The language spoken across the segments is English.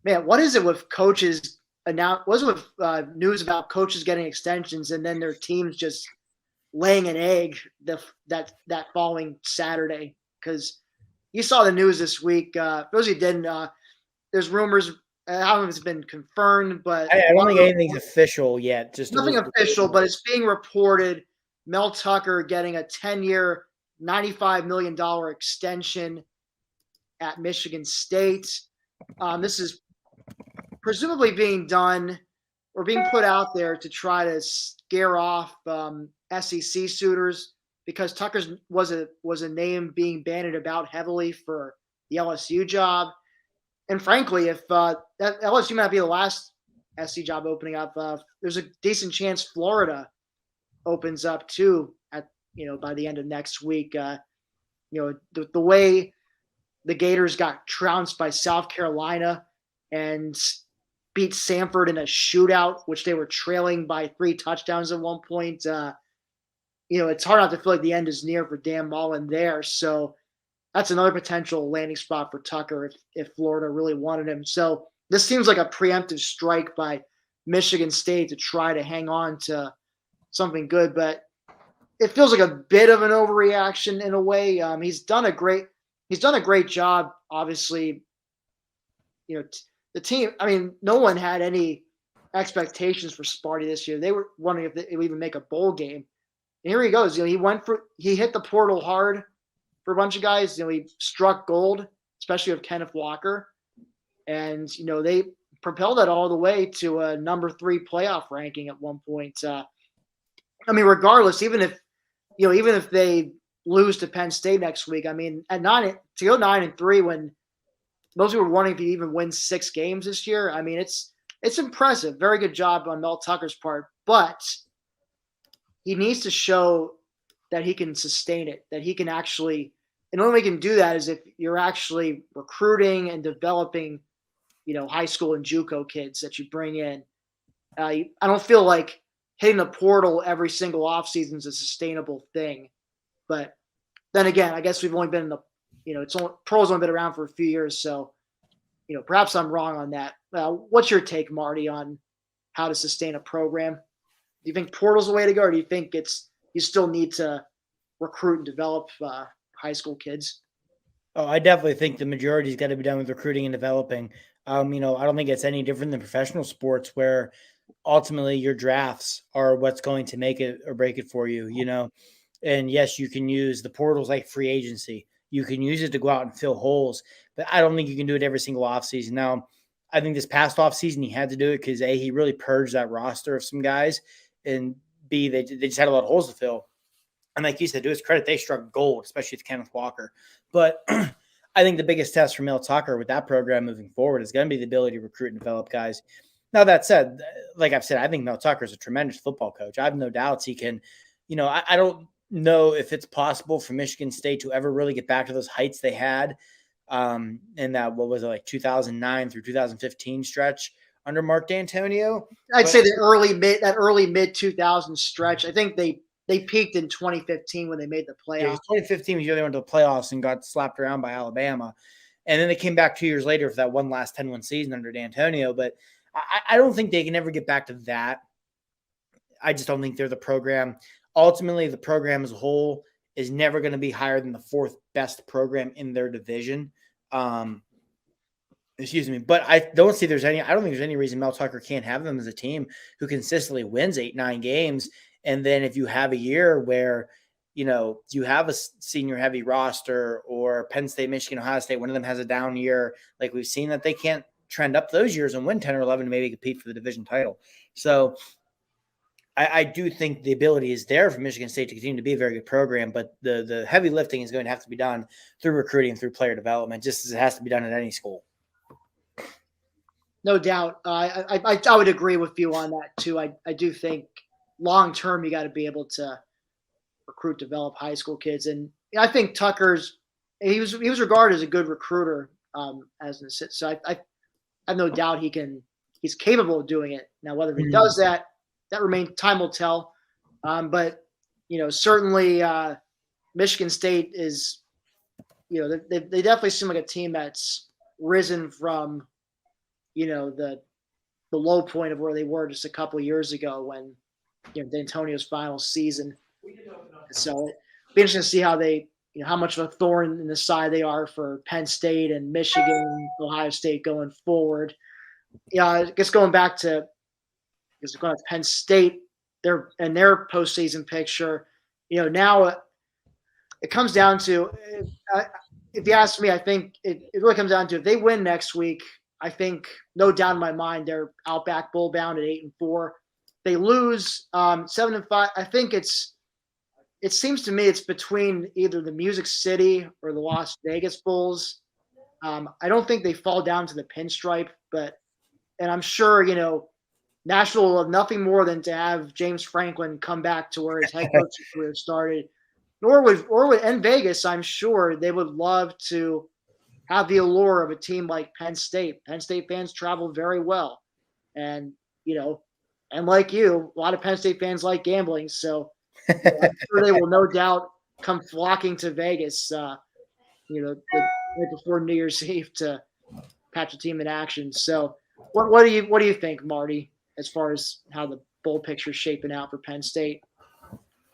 Man, what is it with coaches what is it with news about coaches getting extensions and then their teams just laying an egg that following Saturday? Because you saw the news this week. For those of you who didn't, there's rumors. I don't know if it's been confirmed, but I don't think anything's official yet. Just it nothing was official, but it's being reported. Mel Tucker getting a 10-year, $95 million extension at Michigan State. This is presumably being done or being put out there to try to scare off SEC suitors because Tucker's was a name being bandied about heavily for the LSU job. And frankly, if that LSU might be the last SC job opening up, there's a decent chance Florida opens up too at by the end of next week. The way the Gators got trounced by South Carolina and beat Samford in a shootout, which they were trailing by 3 touchdowns at one point. It's hard not to feel like the end is near for Dan Mullen there. So that's another potential landing spot for Tucker if Florida really wanted him. So this seems like a preemptive strike by Michigan State to try to hang on to something good, but it feels like a bit of an overreaction in a way. He's done a great job. Obviously, the team. I mean, no one had any expectations for Sparty this year. They were wondering if they would even make a bowl game. And here he goes. He hit the portal hard for a bunch of guys. He struck gold, especially with Kenneth Walker, and they propelled that all the way to a number 3 playoff ranking at one point. Regardless, even if they lose to Penn State next week, at 9-3 when most people were wondering if he'd even win 6 games this year. It's impressive. Very good job on Mel Tucker's part, but he needs to show that he can sustain it, that he can actually, and the only way he can do that is if you're actually recruiting and developing, high school and JUCO kids that you bring in. I don't feel like hitting the portal every single offseason is a sustainable thing. But then again, I guess we've only been in the, Pearl's only been around for a few years. So, perhaps I'm wrong on that. What's your take, Marty, on how to sustain a program? Do you think portal's the way to go, or do you think you still need to recruit and develop high school kids? Oh, I definitely think the majority's got to be done with recruiting and developing. I don't think it's any different than professional sports where ultimately your drafts are what's going to make it or break it for you, And yes, you can use the portals like free agency. You can use it to go out and fill holes, but I don't think you can do it every single offseason. Now, I think this past offseason he had to do it because A, he really purged that roster of some guys, and B, they just had a lot of holes to fill. And like you said, to his credit, they struck gold, especially with Kenneth Walker. But I think the biggest test for Mel Tucker with that program moving forward is going to be the ability to recruit and develop guys. Now, that said, like I've said, I think Mel Tucker is a tremendous football coach. I have no doubts he can, I don't know if it's possible for Michigan State to ever really get back to those heights they had in that, what was it, like 2009 through 2015 stretch under Mark D'Antonio. I'd say the early mid 2000s stretch. I think they peaked in 2015 when they made the playoffs. Yeah, 2015 was the year they went to the playoffs and got slapped around by Alabama. And then they came back 2 years later for that one last 10-win season under D'Antonio. But I don't think they can ever get back to that. I just don't think they're the program. Ultimately, the program as a whole is never going to be higher than the 4th best program in their division. Excuse me. But I don't think there's any reason Mel Tucker can't have them as a team who consistently wins 8-9 games. And then if you have a year where, you have a senior heavy roster, or Penn State, Michigan, Ohio State, one of them has a down year, like we've seen, that they can't trend up those years and win 10 or 11 to maybe compete for the division title. So I do think the ability is there for Michigan State to continue to be a very good program, but the heavy lifting is going to have to be done through recruiting and through player development, just as it has to be done at any school. No doubt. I would agree with you on that too. I do think long term you got to be able to recruit, develop high school kids, and I think he was regarded as a good recruiter so I have no doubt he's capable of doing it. Now whether he does that remains, time will tell. But certainly Michigan State is, they definitely seem like a team that's risen from the low point of where they were just a couple of years ago when D'Antonio's final season. So it'd be interesting to see how they how much of a thorn in the side they are for Penn State and Michigan, Ohio State going forward. Yeah, I guess going back to Penn State, their postseason picture. Now it comes down to, if you ask me, I think it really comes down to if they win next week. I think no doubt in my mind they're Outback Bowl bound at 8-4. They lose 7-5. I think it seems to me it's between either the Music City or the Las Vegas Bulls. I don't think they fall down to the pinstripe, and I'm sure Nashville will have nothing more than to have James Franklin come back to where his head coaching career started. And Vegas, I'm sure they would love to have the allure of a team like Penn State. Penn State fans travel very well, and and like you, a lot of Penn State fans like gambling. So I'm sure they will no doubt come flocking to Vegas. Right before New Year's Eve to catch a team in action. So, what do you think, Marty, as far as how the bowl picture is shaping out for Penn State?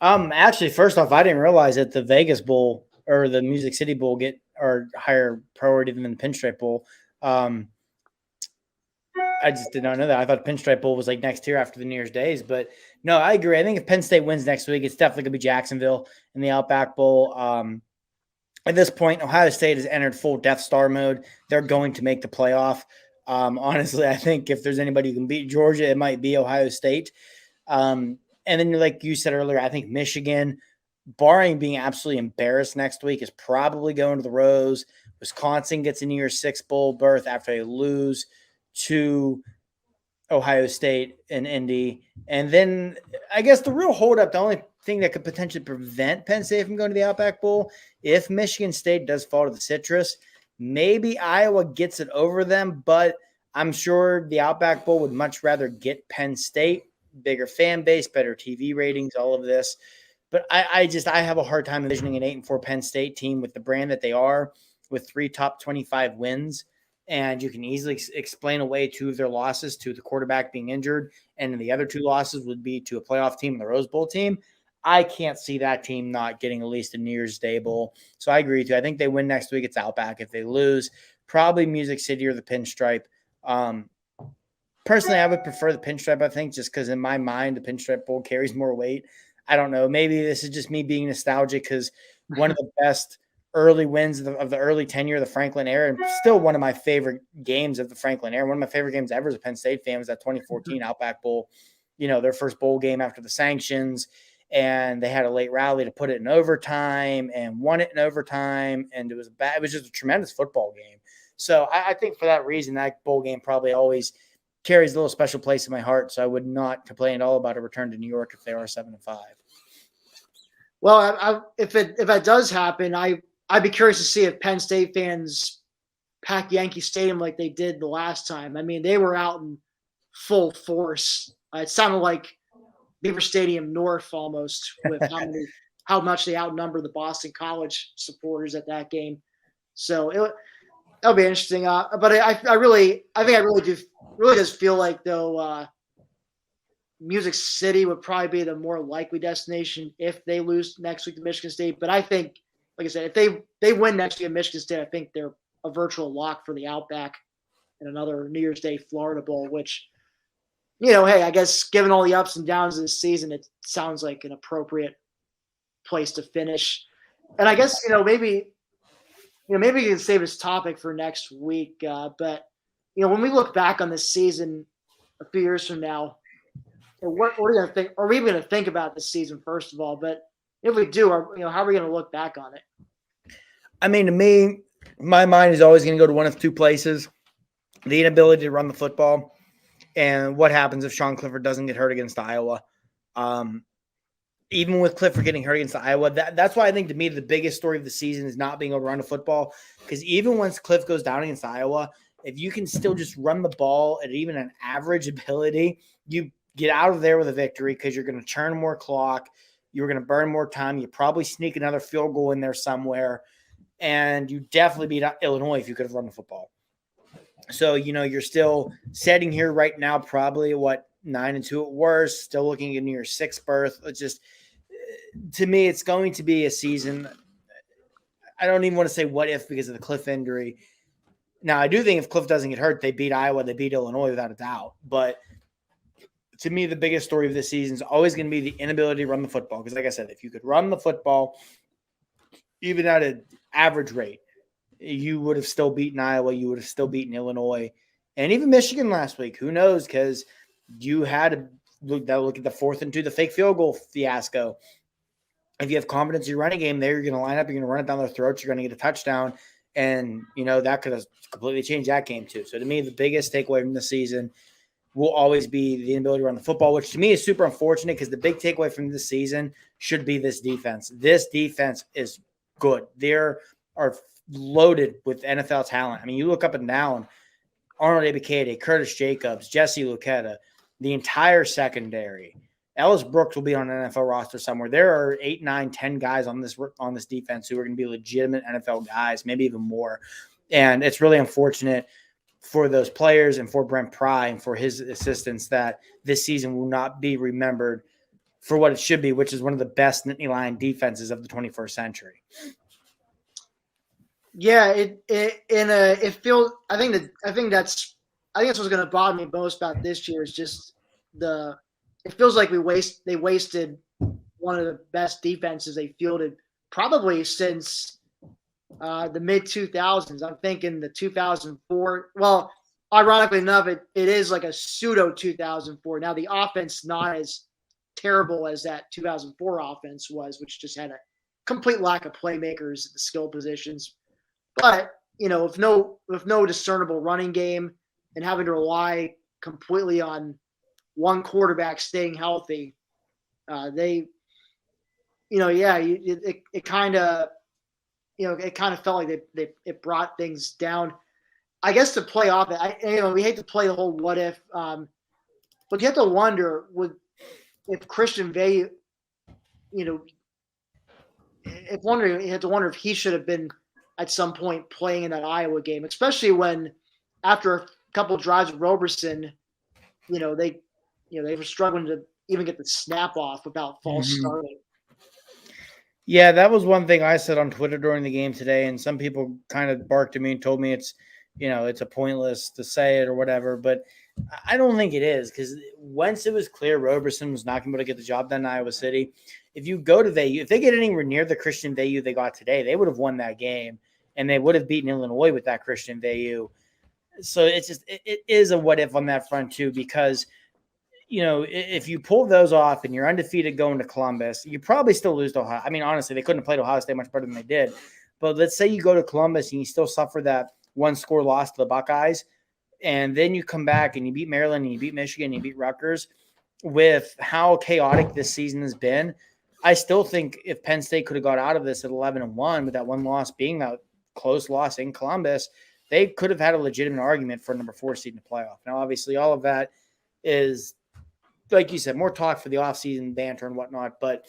Actually, first off, I didn't realize that the Vegas Bowl or the Music City Bowl are higher priority than the Pinstripe Bowl. I just did not know that. I thought Pinstripe Bowl was like next year after the New Year's Days, but no, I agree. I think if Penn State wins next week, it's definitely going to be Jacksonville in the Outback Bowl. At this point, Ohio State has entered full Death Star mode. They're going to make the playoff. Honestly, I think if there's anybody who can beat Georgia, it might be Ohio State. And then, like you said earlier, I think Michigan, barring being absolutely embarrassed next week, is probably going to the Rose. Wisconsin gets a New Year's Six bowl berth after they lose to Ohio State and Indy. And then I guess the real holdup, the only thing that could potentially prevent Penn State from going to the Outback Bowl, if Michigan State does fall to the Citrus, maybe Iowa gets it over them, but I'm sure the Outback Bowl would much rather get Penn State, bigger fan base, better TV ratings, all of this. But I have a hard time envisioning an 8-4 Penn State team with the brand that they are, with 3 top 25 wins. And you can easily explain away 2 of their losses to the quarterback being injured, and the other 2 losses would be to a playoff team and the Rose Bowl team. I can't see that team not getting at least a New Year's Day bowl. So I agree with you. I think they win next week. It's Outback. If they lose, probably Music City or the Pinstripe. Personally, I would prefer the Pinstripe, I think, just because in my mind, the Pinstripe Bowl carries more weight. I don't know. Maybe this is just me being nostalgic because one of the best early wins of the early tenure of the Franklin era, and still one of my favorite games of the Franklin era. One of my favorite games ever as a Penn State fan was that 2014 Outback Bowl, their first bowl game after the sanctions. And they had a late rally to put it in overtime and won it in overtime. And it was just a tremendous football game. So I think for that reason, that bowl game probably always carries a little special place in my heart. So I would not complain at all about a return to New York if they are 7-5. Well, if that does happen, I'd be curious to see if Penn State fans pack Yankee Stadium like they did the last time. I mean, they were out in full force. It sounded like Beaver Stadium North almost, with how much they outnumber the Boston College supporters at that game. So that'll be interesting. But I think I really does feel like though Music City would probably be the more likely destination if they lose next week to Michigan State. But I think, like I said, if they win next week at Michigan State, I think they're a virtual lock for the Outback and another New Year's Day Florida Bowl, which, hey, I guess given all the ups and downs of this season, it sounds like an appropriate place to finish. And I guess, maybe we can save this topic for next week. But, when we look back on this season a few years from now, what are we going to think? Are we even going to think about this season, first of all? But if we do, how are we going to look back on it? I mean, to me, my mind is always going to go to one of 2 places: the inability to run the football, and what happens if Sean Clifford doesn't get hurt against Iowa. Even with Clifford getting hurt against Iowa, that's why I think, to me, the biggest story of the season is not being able to run the football. Because even once Cliff goes down against Iowa, if you can still just run the ball at even an average ability, you get out of there with a victory because you're going to churn more clock. You're going to burn more time. You probably sneak another field goal in there somewhere. And you definitely beat Illinois if you could have run the football. So, you're still sitting here right now, probably 9-2 at worst, still looking into your sixth berth. It's just, to me, it's going to be a season. I don't even want to say what if because of the Cliff injury. Now, I do think if Cliff doesn't get hurt, they beat Iowa, they beat Illinois without a doubt. But to me, the biggest story of this season is always going to be the inability to run the football. Because, like I said, if you could run the football, even at an average rate, you would have still beaten Iowa. You would have still beaten Illinois and even Michigan last week. Who knows? Because you had to look at the 4th and 2, the fake field goal fiasco. If you have confidence in your running game, there you're going to line up, you're going to run it down their throats, you're going to get a touchdown. And, that could have completely changed that game too. So to me, the biggest takeaway from the season will always be the inability to run the football, which to me is super unfortunate because the big takeaway from this season should be this defense. This defense is good. They are loaded with NFL talent. I mean, you look up and down, Arnold Ebiketie, Curtis Jacobs, Jesse Luketa, the entire secondary. Ellis Brooks will be on an NFL roster somewhere. There are 8, 9, 10 guys on this defense who are going to be legitimate NFL guys, maybe even more. And it's really unfortunate for those players and for Brent Pry and for his assistants that this season will not be remembered for what it should be, which is one of the best Nittany Lion defenses of the 21st century. Yeah, it feels. I think that's what's going to bother me most about this year is just it feels like they wasted one of the best defenses they fielded probably since the mid 2000s. I'm thinking the 2004. Well, ironically enough, it is like a pseudo 2004. Now the offense not as terrible as that 2004 offense was, which just had a complete lack of playmakers at the skill positions. But with no discernible running game and having to rely completely on one quarterback staying healthy, it kind of felt like it brought things down. I guess to play off it, we hate to play the whole what if, but you have to wonder if Christian Veilleux, you have to wonder if he should have been at some point playing in that Iowa game, especially when after a couple of drives with Roberson, they were struggling to even get the snap off without false starting. Yeah, that was one thing I said on Twitter during the game today, and some people kind of barked at me and told me it's a pointless to say it or whatever, but I don't think it is because once it was clear Roberson was not going to be able to get the job done in Iowa City, if you go to Veilleux, if they get anywhere near the Christian Veilleux they got today, they would have won that game, and they would have beaten Illinois with that Christian Veilleux. So it's just it is a what if on that front too because if you pull those off and you're undefeated going to Columbus, you probably still lose to Ohio. I mean, honestly, they couldn't have played Ohio State much better than they did. But let's say you go to Columbus and you still suffer that one score loss to the Buckeyes, and then you come back and you beat Maryland and you beat Michigan and you beat Rutgers. With how chaotic this season has been, I still think if Penn State could have got out of this at 11-1, with that one loss being that close loss in Columbus, they could have had a legitimate argument for number 4 seed in the playoff. Now, obviously, all of that is, like you said, more talk for the offseason banter and whatnot. But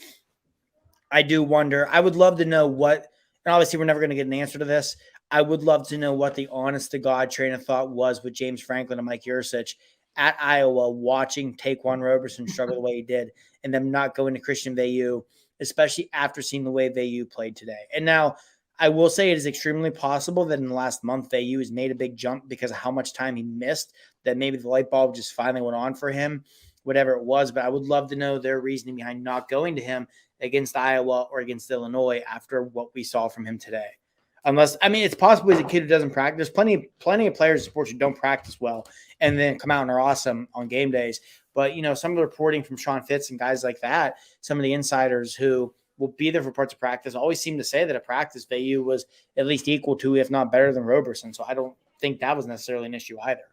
I do wonder, I would love to know what, and obviously we're never going to get an answer to this. I would love to know what the honest to God train of thought was with James Franklin and Mike Yurcich at Iowa watching Taquan Roberson struggle the way he did and them not going to Christian Veilleux, especially after seeing the way Veilleux played today. And now I will say it is extremely possible that in the last month Veilleux has made a big jump because of how much time he missed, that maybe the light bulb just finally went on for him, whatever it was. But I would love to know their reasoning behind not going to him against Iowa or against Illinois after what we saw from him today. Unless, I mean, it's possible he's a kid who doesn't practice. There's plenty of players in sports who don't practice well and then come out and are awesome on game days. But, some of the reporting from Sean Fitz and guys like that, some of the insiders who will be there for parts of practice, always seem to say that at practice, Veilleux was at least equal to, if not better than Roberson. So I don't think that was necessarily an issue either.